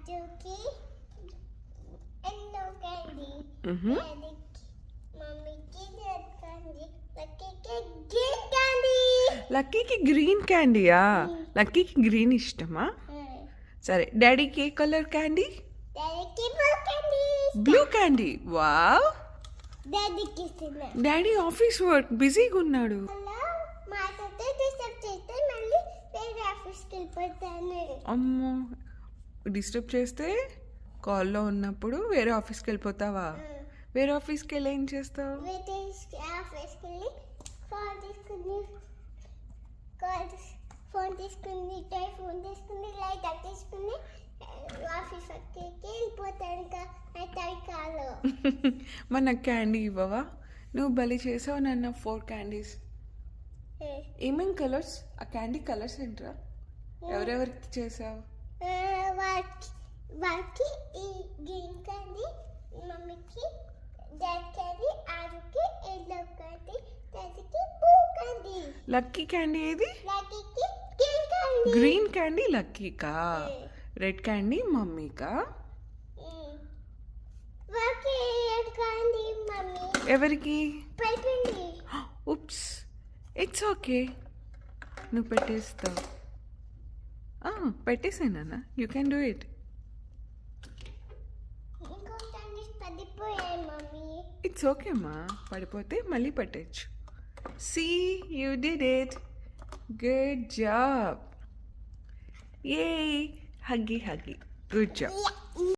రాజుకి yellow candy, మ్హూ. డాడీకి మమ్మీకి రెడ్ క్యాండీ, లక్కీకి గ్రీన్ క్యాండీ. లక్కీకి గ్రీన్ క్యాండీయా? లక్కీకి గ్రీన్ ఇష్టమా? సరే, డాడీకి ఏ కలర్ క్యాండీ? డాడీకి blue candy. Blue candy. Wow. డాడీకి ఇస్తున్నా. డాడీ ఆఫీస్ వర్క్ బిజీగా ఉన్నాడు. అలా మాతో డిస్టర్బ్ చేస్తే మళ్ళీ వేరే ఆఫీస్కి వెళ్ళిపోతాను. అమ్మో, డిస్టర్బ్ చేస్తే కాల్లో ఉన్నప్పుడు వేరే ఆఫీస్కి వెళ్ళిపోతావా? వేరే ఆఫీస్కి వెళ్ళి ఏం చేస్తావు? వేరే ఆఫీస్కి వెళ్ళి ఫోన్ తీసుకుని ఫోన్ తీసుకుని లైట్ తీసుకుని ఆఫీస్ వర్క్కి వెళ్ళిపోతాను. ఇంకా కాదు. మరి నాకు క్యాండీ ఇవ్వవా? నువ్వు బలి చేసావు నన్ను 4 క్యాండీస్. ఏమేం కలర్స్? ఆ క్యాండీ కలర్స్ ఏంట్రా? ఎవరెవరికి చేసావు? వారికి ఈ గ్రీన్ క్యాండీ, మమ్మీకి రెడ్ క్యాండీ, ఆరుకి ఎల్లో క్యాండీ, డాడీకి బ్లూ క్యాండీ. లక్కీ క్యాండీ ఏది? లక్కీకి గ్రీన్ క్యాండీ. గ్రీన్ క్యాండీ లక్కీకా, రెడ్ క్యాండీ మమ్మీకా. వారికి రెడ్ క్యాండీ మమ్మీ. ఎవరికి? పెట్టండి. Oops, it's okay. నువ్వు పెట్టేస్తావు. పెట్టేసానన్నా, యూ కెన్ డూ ఇట్. ఇంకో క్యాండీస్ పడిపోయాయి మమ్మీ. ఇట్స్ ఓకే అమ్మా, పడిపోతే మళ్ళీ పెట్టచ్చు. See, you did it. Good job. A huggy huggy, good job.